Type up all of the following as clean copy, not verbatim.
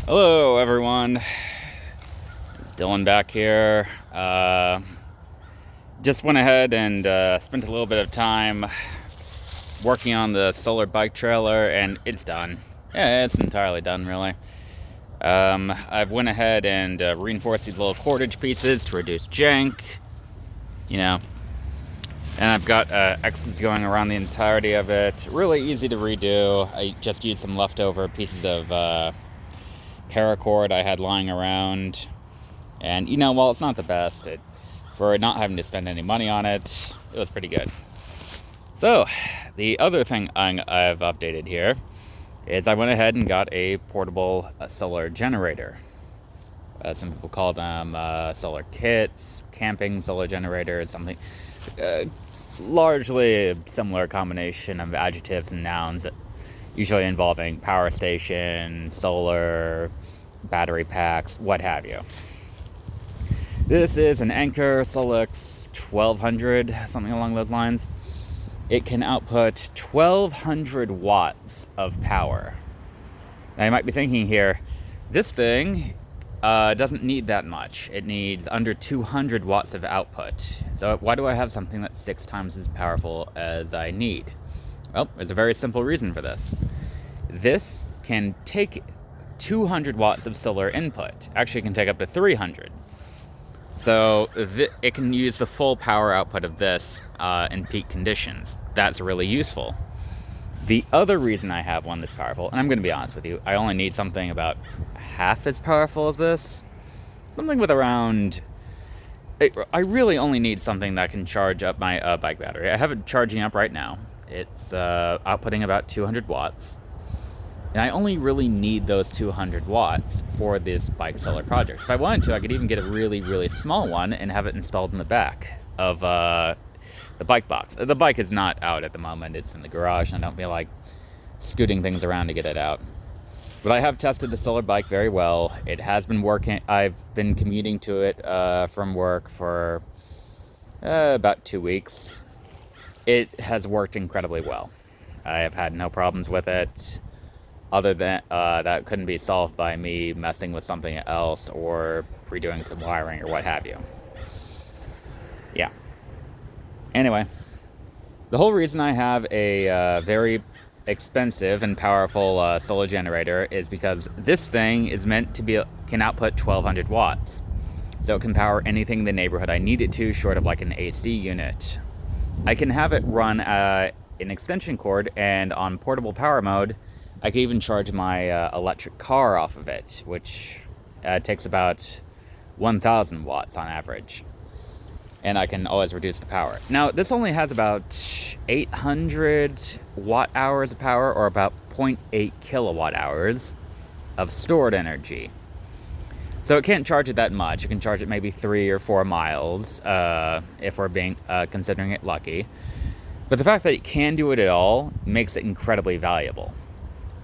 Hello everyone, Dylan back here. Just went ahead and spent a little bit of time working on the solar bike trailer, and it's done. Yeah, it's entirely done, really. I've went ahead and reinforced these little cordage pieces to reduce jank, and I've got X's going around the entirety of it. Really easy to redo. I just used some leftover pieces of paracord I had lying around. And, while it's not the best, for not having to spend any money on it, it was pretty good. So, the other thing I've updated here is I went ahead and got a portable solar generator. Some people call them solar kits, camping solar generators, something. Largely a similar combination of adjectives and nouns, usually involving power station, solar, battery packs, what have you. This is an Anker Solix 1200, something along those lines. It can output 1200 watts of power. Now you might be thinking here, this thing doesn't need that much. It needs under 200 watts of output. So why do I have something that's 6 times as powerful as I need? Well, there's a very simple reason for this. This can take 200 watts of solar input. Actually, it can take up to 300. So it can use the full power output of this in peak conditions. That's really useful. The other reason I have one this powerful, and I'm going to be honest with you, I only need something about half as powerful as this. Something with around... I really only need something that can charge up my bike battery. I have it charging up right now. It's outputting about 200 watts. And I only really need those 200 watts for this bike solar project. If I wanted to, I could even get a really, really small one and have it installed in the back of the bike box. The bike is not out at the moment. It's in the garage, and I don't feel like scooting things around to get it out. But I have tested the solar bike very well. It has been working. I've been commuting to it from work for about 2 weeks. It has worked incredibly well. I have had no problems with it. Other than that couldn't be solved by me messing with something else or redoing some wiring or what have you. Yeah. Anyway, the whole reason I have a very expensive and powerful solar generator is because this thing is meant to can output 1200 watts. So it can power anything in the neighborhood I need it to, short of like an AC unit. I can have it run an extension cord, and on portable power mode, I could even charge my electric car off of it, which takes about 1000 watts on average. And I can always reduce the power. Now, this only has about 800 watt hours of power, or about 0.8 kilowatt hours of stored energy. So it can't charge it that much. It can charge it maybe 3 or 4 miles, if we're being considering it lucky. But the fact that it can do it at all makes it incredibly valuable.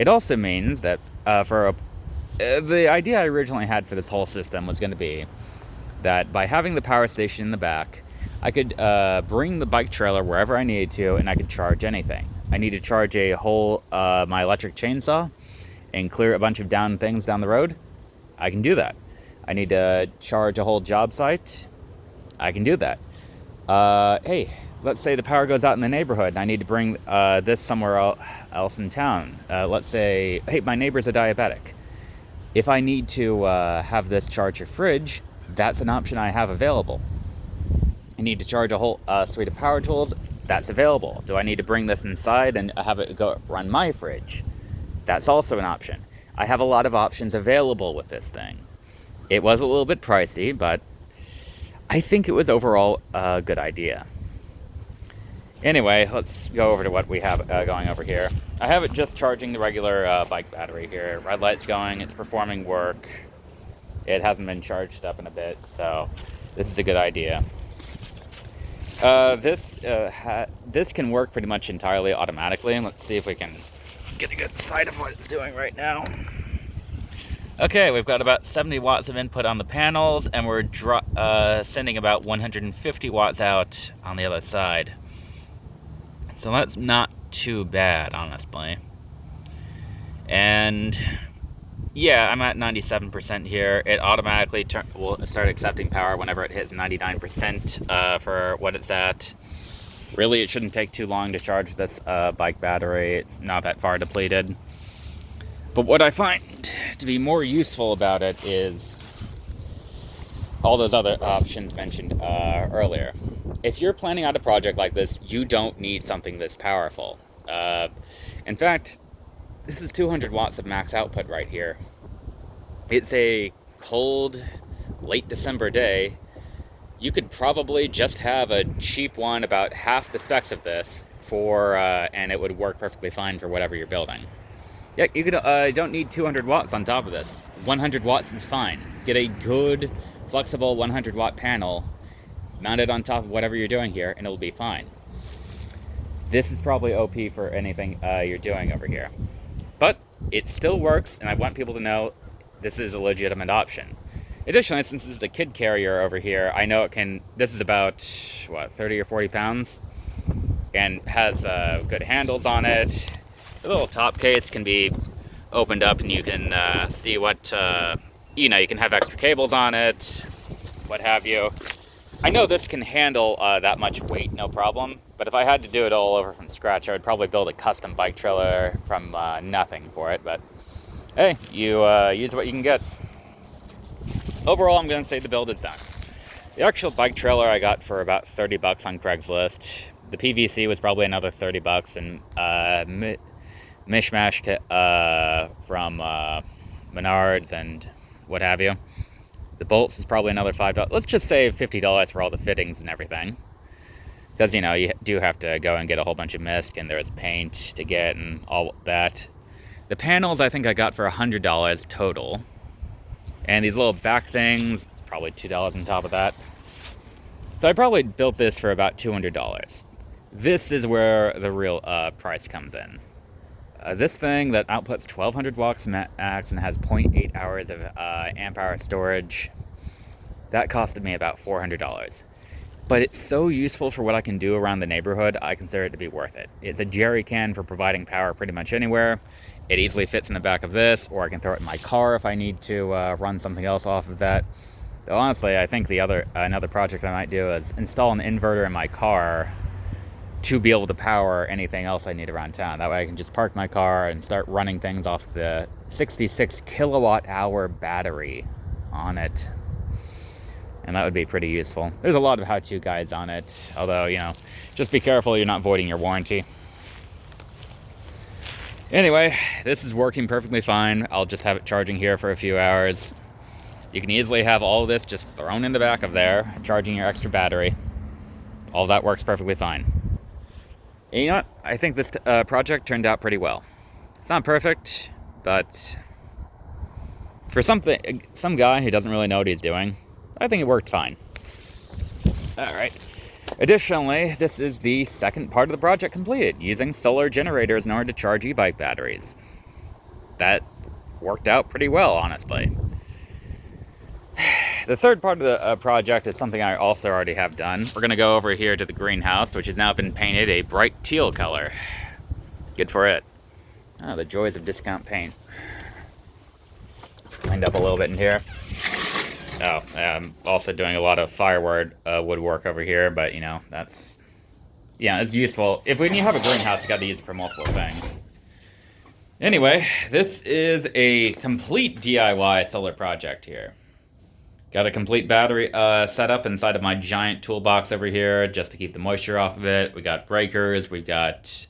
It also means that the idea I originally had for this whole system was going to be that by having the power station in the back, I could bring the bike trailer wherever I needed to, and I could charge anything. I need to charge my electric chainsaw and clear a bunch of down things down the road. I can do that. I need to charge a whole job site. I can do that. Hey, let's say the power goes out in the neighborhood and I need to bring this somewhere else in town. Let's say, hey, my neighbor's a diabetic. If I need to have this charge your fridge, that's an option I have available. I need to charge a whole suite of power tools, that's available. Do I need to bring this inside and have it go run my fridge? That's also an option. I have a lot of options available with this thing. It was a little bit pricey, but I think it was overall a good idea. Anyway, let's go over to what we have going over here. I have it just charging the regular bike battery here. Red light's going, it's performing work. It hasn't been charged up in a bit, so this is a good idea. This can work pretty much entirely automatically, and let's see if we can get a good sight of what it's doing right now. Okay, we've got about 70 watts of input on the panels, and we're sending about 150 watts out on the other side. So that's not too bad, honestly. And Yeah, I'm at 97% here. It automatically will start accepting power whenever it hits 99% for what it's at. Really, it shouldn't take too long to charge this bike battery. It's not that far depleted. But what I find to be more useful about it is all those other options mentioned earlier. If you're planning out a project like this, you don't need something this powerful. In fact, this is 200 watts of max output right here. It's a cold, late December day. You could probably just have a cheap one about half the specs of this and it would work perfectly fine for whatever you're building. Yeah, you don't need 200 watts on top of this. 100 watts is fine. Get a good, flexible 100 watt panel, mount it on top of whatever you're doing here, and it'll be fine. This is probably OP for anything you're doing over here. But it still works, and I want people to know this is a legitimate option. Additionally, since this is a kid carrier over here, I know this is about, 30 or 40 pounds, and has good handles on it. The little top case can be opened up and you can see what, you can have extra cables on it, what have you. I know this can handle that much weight, no problem, but if I had to do it all over from scratch, I would probably build a custom bike trailer from nothing for it, but hey, you use what you can get. Overall, I'm going to say the build is done. The actual bike trailer I got for about 30 bucks on Craigslist. The PVC was probably another 30 bucks, and mishmash from Menards and what have you. The bolts is probably another $5. Let's just say $50 for all the fittings and everything. Because, you do have to go and get a whole bunch of mist, and there's paint to get and all that. The panels I think I got for $100 total. And these little back things, probably $2 on top of that. So I probably built this for about $200. This is where the real price comes in. This thing that outputs 1200 watts max and has 0.8 hours of amp hour storage, that costed me about $400. But it's so useful for what I can do around the neighborhood, I consider it to be worth it. It's a jerry can for providing power pretty much anywhere. It easily fits in the back of this, or I can throw it in my car if I need to run something else off of that. Though honestly, I think another project I might do is install an inverter in my car to be able to power anything else I need around town. That way I can just park my car and start running things off the 66 kilowatt hour battery on it. And that would be pretty useful. There's a lot of how-to guides on it, although, just be careful you're not voiding your warranty. Anyway, this is working perfectly fine. I'll just have it charging here for a few hours. You can easily have all of this just thrown in the back of there, charging your extra battery. All that works perfectly fine. And you know what? I think this project turned out pretty well. It's not perfect, but for some guy who doesn't really know what he's doing, I think it worked fine. Alright. Additionally, this is the second part of the project completed, using solar generators in order to charge e-bike batteries. That worked out pretty well, honestly. The third part of the project is something I also already have done. We're going to go over here to the greenhouse, which has now been painted a bright teal color. Good for it. Oh, the joys of discount paint. Cleaned up a little bit in here. Oh, I'm also doing a lot of firewood woodwork over here, but it's useful. When you have a greenhouse, you got to use it for multiple things. Anyway, this is a complete DIY solar project here. Got a complete battery set up inside of my giant toolbox over here just to keep the moisture off of it. We got breakers. We've got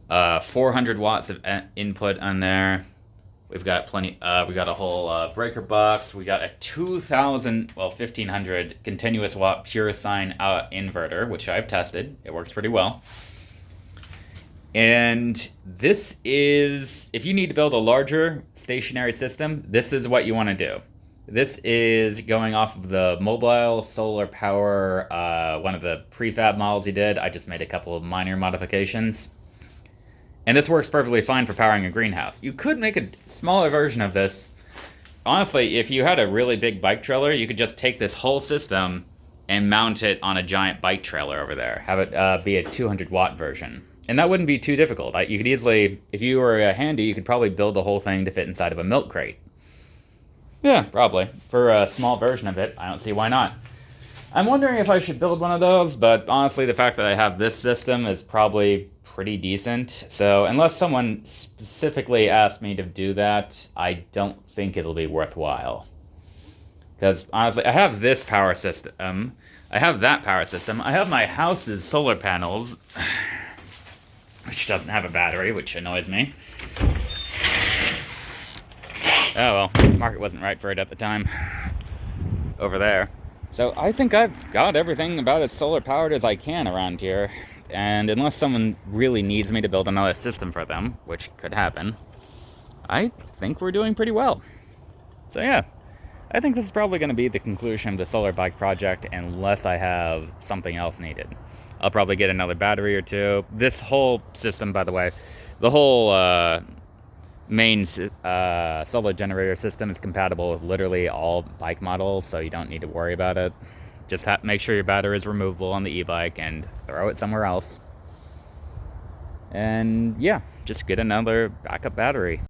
400 watts of input on there. We've got plenty. We got a whole breaker box. We got a 1500 continuous watt pure sine inverter, which I've tested. It works pretty well. And this is, if you need to build a larger stationary system, this is what you want to do. This is going off of the mobile solar power, one of the prefab models he did. I just made a couple of minor modifications. And this works perfectly fine for powering a greenhouse. You could make a smaller version of this. Honestly, if you had a really big bike trailer, you could just take this whole system and mount it on a giant bike trailer over there. Have it be a 200 watt version. And that wouldn't be too difficult. You could easily, if you were handy, you could probably build the whole thing to fit inside of a milk crate. Yeah, probably. For a small version of it, I don't see why not. I'm wondering if I should build one of those, but honestly, the fact that I have this system is probably pretty decent. So unless someone specifically asked me to do that, I don't think it'll be worthwhile. Because honestly, I have this power system, I have that power system, I have my house's solar panels, which doesn't have a battery, which annoys me. Oh well, the market wasn't right for it at the time. Over there. So I think I've got everything about as solar powered as I can around here. And unless someone really needs me to build another system for them, which could happen, I think we're doing pretty well. So yeah, I think this is probably going to be the conclusion of the solar bike project unless I have something else needed. I'll probably get another battery or two. This whole system, by the way, the whole main solar generator system is compatible with literally all bike models, so you don't need to worry about it. Just make sure your battery is removable on the e-bike and throw it somewhere else. And yeah, just get another backup battery.